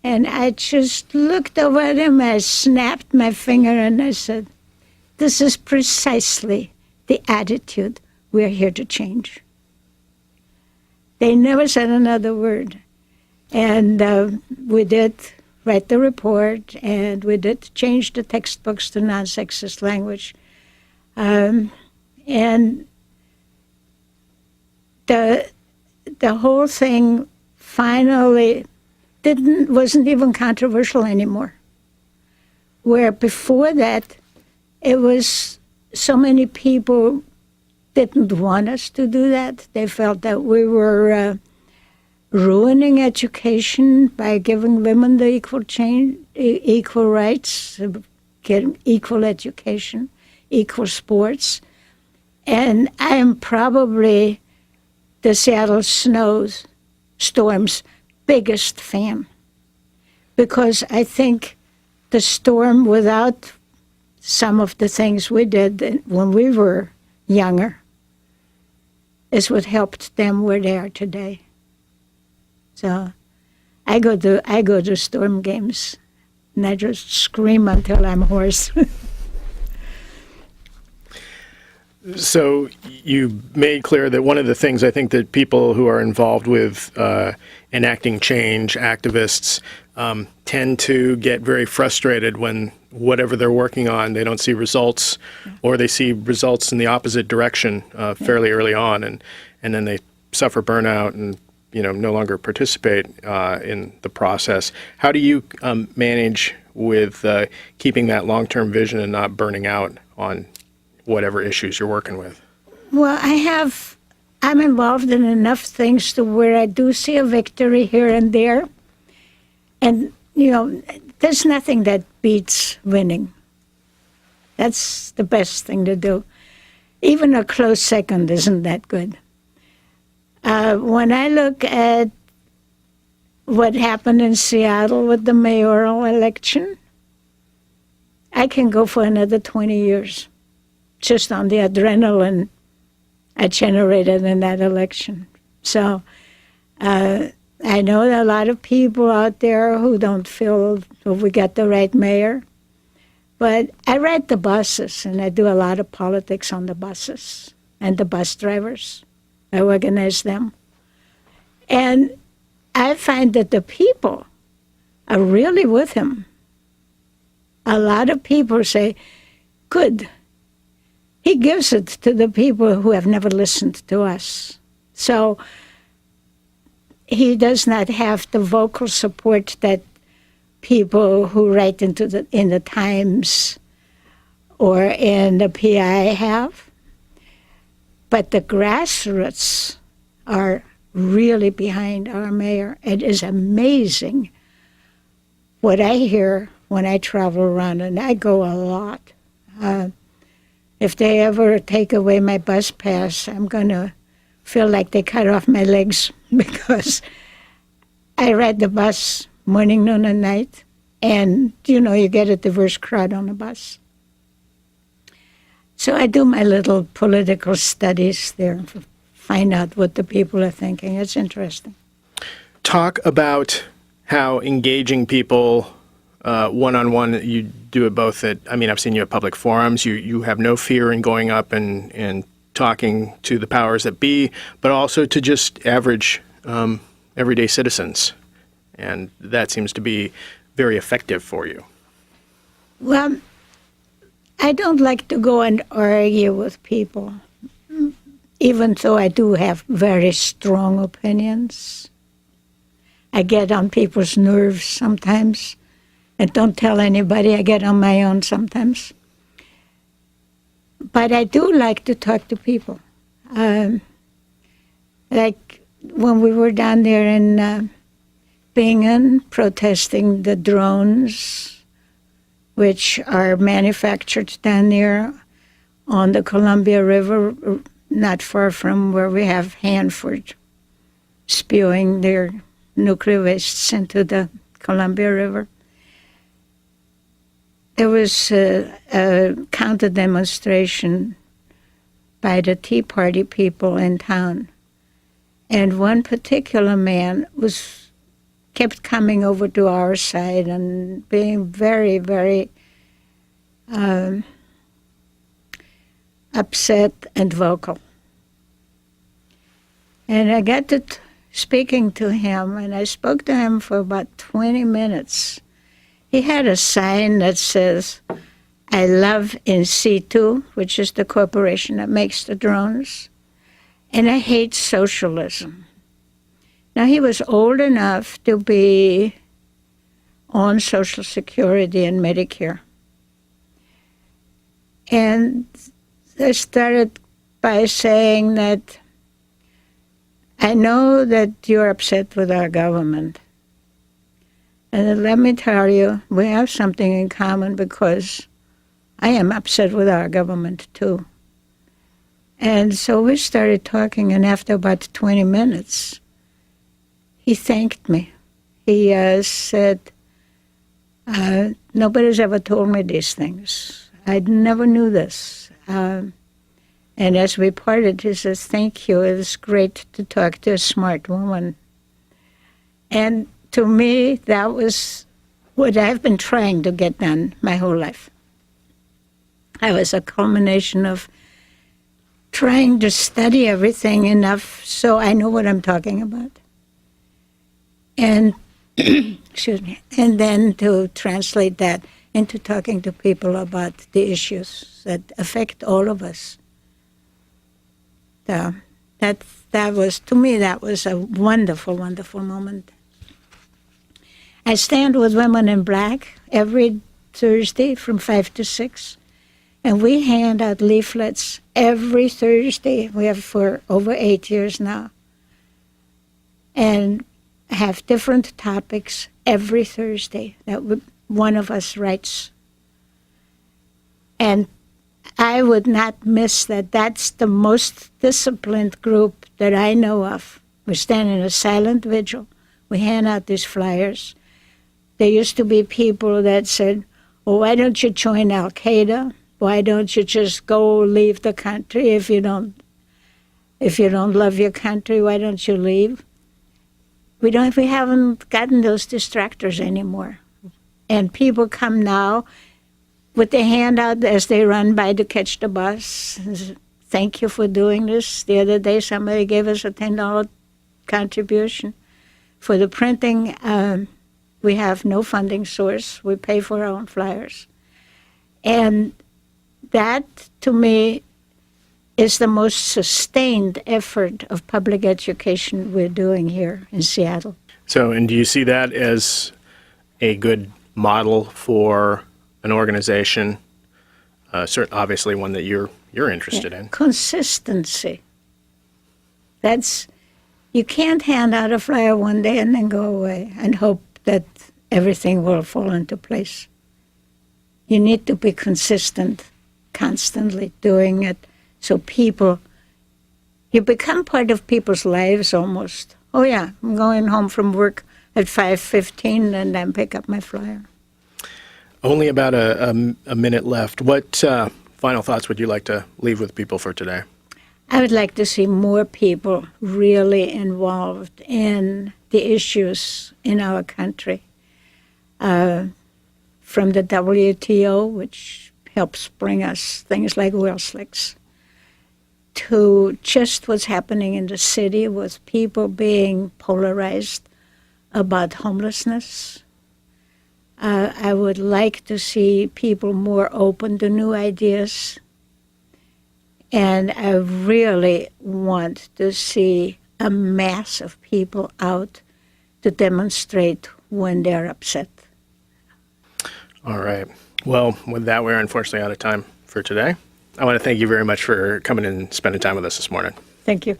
And I just looked over at him, I snapped my finger, and I said, this is precisely the attitude we're here to change. They never said another word. And we did write the report, and we did change the textbooks to non-sexist language. And the whole thing finally wasn't even controversial anymore. Where before that, it was so many people didn't want us to do that. They felt that we were ruining education by giving women the equal rights, getting equal education, equal sports. And I am probably the Seattle storm's biggest fan, because I think the storm, without some of the things we did when we were younger, is what helped them where they are today. So I go to storm games, and I just scream until I'm hoarse. So you made clear that one of the things I think that people who are involved with enacting change, activists, tend to get very frustrated when whatever they're working on, they don't see results, or they see results in the opposite direction fairly early on, and then they suffer burnout and no longer participate in the process. How do you manage with keeping that long-term vision and not burning out on whatever issues you're working with? Well, I'm involved in enough things to where I do see a victory here and there. And, there's nothing that beats winning. That's the best thing to do. Even a close second isn't that good. When I look at what happened in Seattle with the mayoral election, I can go for another 20 years. Just on the adrenaline I generated in that election. So I know there are a lot of people out there who don't feel we got the right mayor. But I ride the buses, and I do a lot of politics on the buses and the bus drivers. I organize them. And I find that the people are really with him. A lot of people say, good. He gives it to the people who have never listened to us. So he does not have the vocal support that people who write in the Times or in the PI have. But the grassroots are really behind our mayor. It is amazing what I hear when I travel around, and I go a lot. If they ever take away my bus pass, I'm going to feel like they cut off my legs, because I ride the bus morning, noon, and night. And, you get a diverse crowd on the bus. So I do my little political studies there, find out what the people are thinking. It's interesting. Talk about how engaging people one-on-one, you do it both I've seen you at public forums. You have no fear in going up and talking to the powers that be, but also to just average everyday citizens. And that seems to be very effective for you. Well, I don't like to go and argue with people, even though I do have very strong opinions. I get on people's nerves sometimes. And don't tell anybody, I get on my own sometimes. But I do like to talk to people. Like when we were down there in Bingen protesting the drones, which are manufactured down there on the Columbia River, not far from where we have Hanford, spewing their nuclear wastes into the Columbia River. There was a counter demonstration by the Tea Party people in town. And one particular man was kept coming over to our side and being very, very upset and vocal. And I got to speaking to him, and I spoke to him for about 20 minutes. He had a sign that says, "I love in situ," which is the corporation that makes the drones, "and I hate socialism." Now, he was old enough to be on Social Security and Medicare. And I started by saying that I know that you're upset with our government. And let me tell you, we have something in common, because I am upset with our government too. And so we started talking, and after about 20 minutes, he thanked me. He said, nobody's ever told me these things. I never knew this. And as we parted, he says, "Thank you. It was great to talk to a smart woman." And to me, that was what I've been trying to get done my whole life. I was a culmination of trying to study everything enough so I know what I'm talking about. And, excuse me, and then to translate that into talking to people about the issues that affect all of us. So that was, to me, that was a wonderful, wonderful moment. I stand with Women in Black every Thursday from 5 to 6, and we hand out leaflets every Thursday. We have for over 8 years now, and have different topics every Thursday that one of us writes. And I would not miss that. That's the most disciplined group that I know of. We stand in a silent vigil. We hand out these flyers. There used to be people that said, "Well, why don't you join Al-Qaeda? Why don't you just go leave the country if you don't love your country? Why don't you leave?" We haven't gotten those distractors anymore. And people come now with their hand out as they run by to catch the bus. "Thank you for doing this." The other day, somebody gave us a $10 contribution. For the printing, we have no funding source. We pay for our own flyers. And that, to me, is the most sustained effort of public education we're doing here in Seattle. So, and do you see that as a good model for an organization, obviously one that you're interested in? Consistency. You can't hand out a flyer one day and then go away and hope that everything will fall into place. You need to be consistent, constantly doing it, so you become part of people's lives almost. Oh yeah, I'm going home from work at 5:15 and then pick up my flyer. Only about a minute left. What final thoughts would you like to leave with people for today? I would like to see more people really involved in the issues in our country. From the WTO, which helps bring us things like oil slicks, to just what's happening in the city with people being polarized about homelessness. I would like to see people more open to new ideas. And I really want to see a mass of people out to demonstrate when they're upset. All right. Well, with that, we're unfortunately out of time for today. I want to thank you very much for coming and spending time with us this morning. Thank you.